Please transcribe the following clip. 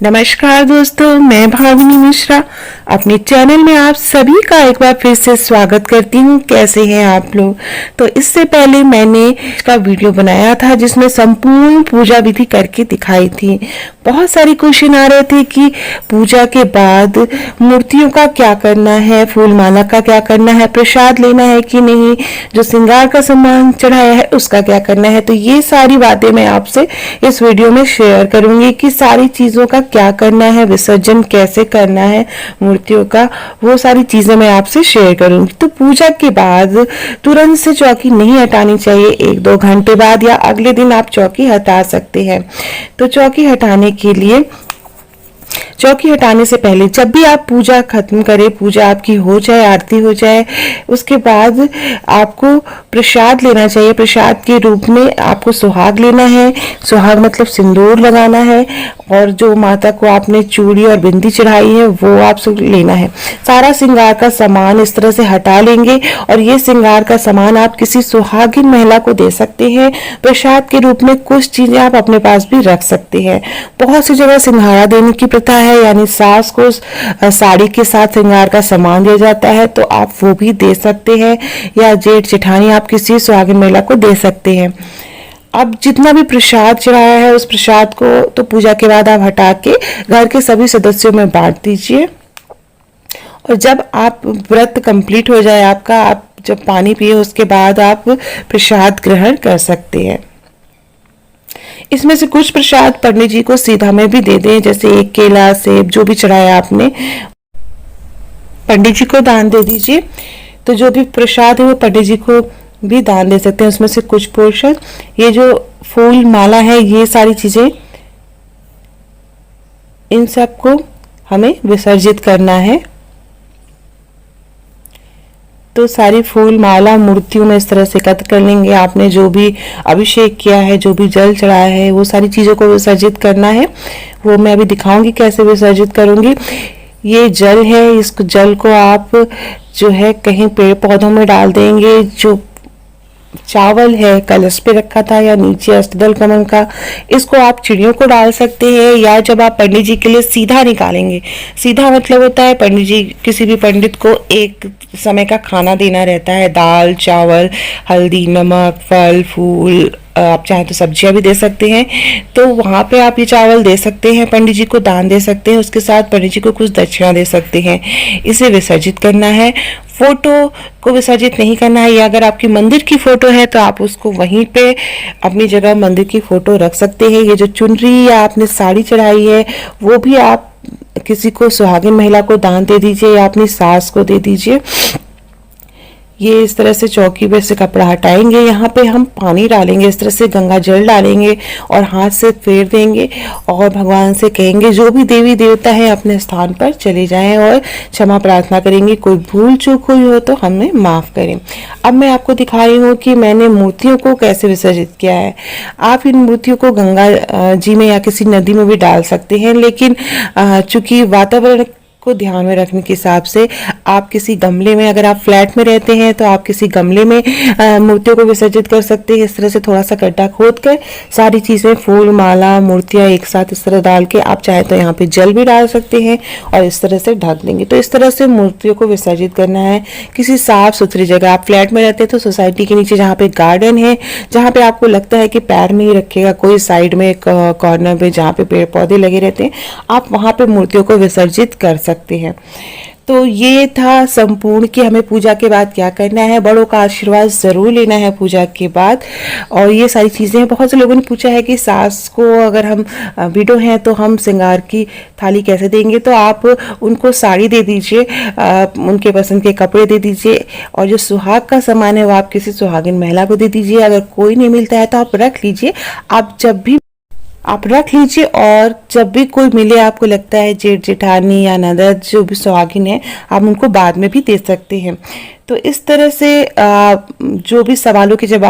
नमस्कार दोस्तों, मैं भाविनी मिश्रा अपने चैनल में आप सभी का एक बार फिर से स्वागत करती हूँ। कैसे हैं आप लोग? तो इससे पहले मैंने इसका वीडियो बनाया था जिसमें संपूर्ण पूजा विधि करके दिखाई थी। बहुत सारे क्वेश्चन आ रहे थे कि पूजा के बाद मूर्तियों का क्या करना है, फूल माला का क्या करना है, प्रसाद लेना है कि नहीं, जो श्रृंगार का सामान चढ़ाया है उसका क्या करना है। तो ये सारी बातें मैं आपसे इस वीडियो में शेयर करूंगी कि सारी चीजों का क्या करना है, विसर्जन कैसे करना है मूर्तियों का, वो सारी चीजें मैं आपसे शेयर करूंगी। तो पूजा के बाद तुरंत से चौकी नहीं हटानी चाहिए, 1-2 घंटे बाद या अगले दिन आप चौकी हटा सकते हैं। तो चौकी हटाने के लिए चौकी हटाने से पहले जब भी आप पूजा खत्म करें, पूजा आपकी हो जाए, आरती हो जाए, उसके बाद आपको प्रसाद लेना चाहिए। प्रसाद के रूप में आपको सुहाग लेना है। सुहाग मतलब सिंदूर लगाना है और जो माता को आपने चूड़ी और बिंदी चढ़ाई है वो आप लेना है। सारा श्रृंगार का सामान इस तरह से हटा लेंगे और ये श्रृंगार का सामान आप किसी सुहागिन महिला को दे सकते हैं। प्रसाद के रूप में कुछ चीजें आप अपने पास भी रख सकते हैं। बहुत सी जगह सिंघाड़ा देने की प्रथा है, यानी सास को साड़ी के साथ श्रृंगार का सामान दिया जाता है, तो आप वो भी दे सकते हैं, या जेठ जेठानी आप किसी सुहागिन महिला को दे सकते हैं। अब जितना भी प्रसाद चढ़ाया है उस प्रसाद को तो पूजा के बाद आप हटा के घर के सभी सदस्यों में बांट दीजिए। और जब आप व्रत कंप्लीट हो जाए आपका, आप जब पानी पिए उसके बाद आप प्रसाद ग्रहण कर सकते हैं। इसमें से कुछ प्रसाद पंडित जी को सीधा में भी दे दें, जैसे एक केला, सेब, जो भी चढ़ाया आपने पंडित जी को दान दे दीजिए। तो जो भी प्रसाद है वो पंडित जी को भी दान दे सकते हैं, उसमें से कुछ पोर्शन। ये जो फूल माला है, ये सारी चीजें, इन सब को हमें विसर्जित करना है। तो सारी फूल माला मूर्तियों में इस तरह से एकत्र कर लेंगे। आपने जो भी अभिषेक किया है, जो भी जल चढ़ाया है, वो सारी चीजों को विसर्जित करना है। वो मैं अभी दिखाऊंगी कैसे विसर्जित करूंगी। ये जल है, इस जल को आप जो है कहीं पेड़ पौधों में डाल देंगे। जो चावल है कलश पे रखा था या नीचे अष्टदल कमल का, इसको आप चिड़ियों को डाल सकते हैं। या जब आप पंडित जी के लिए सीधा निकालेंगे, सीधा मतलब होता है पंडित जी, किसी भी पंडित को एक समय का खाना देना रहता है, दाल चावल, हल्दी, नमक, फल फूल, आप चाहे तो सब्जियां भी दे सकते हैं। तो वहां पे आप ये चावल दे सकते हैं, पंडित जी को दान दे सकते हैं, उसके साथ पंडित जी को कुछ दक्षिणा दे सकते हैं। इसे विसर्जित करना है। फोटो को विसर्जित नहीं करना है, या अगर आपकी मंदिर की फोटो है तो आप उसको वहीं पे अपनी जगह मंदिर की फोटो रख सकते हैं। ये जो चुनरी या आपने साड़ी चढ़ाई है वो भी आप किसी को सुहागिन महिला को दान दे दीजिए या अपनी सास को दे दीजिए। ये इस तरह से चौकी पे से कपड़ा हटाएंगे, यहाँ पे हम पानी डालेंगे, इस तरह से गंगा जल डालेंगे और हाथ से फेर देंगे और भगवान से कहेंगे जो भी देवी देवता है अपने स्थान पर चले जाएं और क्षमा प्रार्थना करेंगे। कोई भूल चूक हुई हो तो हमें माफ करें। अब मैं आपको दिखा रही हूँ कि मैंने मूर्तियों को कैसे विसर्जित किया है। आप इन मूर्तियों को गंगा जी में या किसी नदी में भी डाल सकते हैं, लेकिन चूंकि वातावरण को ध्यान में रखने के हिसाब से आप किसी गमले में, अगर आप फ्लैट में रहते हैं तो आप किसी गमले में मूर्तियों को विसर्जित कर सकते हैं। इस तरह से थोड़ा सा गड्ढा खोद कर सारी चीजें, फूल माला मूर्तियां एक साथ इस तरह डाल के, आप चाहे तो यहाँ पे जल भी डाल सकते हैं और इस तरह से ढक देंगे। तो इस तरह से मूर्तियों को विसर्जित करना है किसी साफ सुथरी जगह। आप फ्लैट में रहते हैं तो सोसाइटी के नीचे जहाँ पे गार्डन है, जहाँ पे आपको लगता है कि पैर नहीं रखेगा, कोई साइड में कॉर्नर पे जहाँ पे पेड़ पौधे लगे रहते हैं, आप वहां पे मूर्तियों को विसर्जित कर सकते हैं। तो ये था संपूर्ण कि हमें पूजा के बाद क्या करना है। बड़ों का आशीर्वाद जरूर लेना है पूजा के बाद, और ये सारी चीजें हैं। बहुत से लोगों ने पूछा है कि सास को अगर हम विडो हैं तो हम श्रृंगार की थाली कैसे देंगे। तो आप उनको साड़ी दे दीजिए, उनके पसंद के कपड़े दे दीजिए, और जो सुहाग का सामान है वो आप किसी सुहागिन महिला को दे दीजिए। अगर कोई नहीं मिलता है तो आप रख लीजिए, आप रख लीजिए। और जब भी कोई मिले, आपको लगता है जेठ जेठानी या ननद जो भी सुहागिन है, आप उनको बाद में भी दे सकते हैं। तो इस तरह से जो भी सवालों के जवाब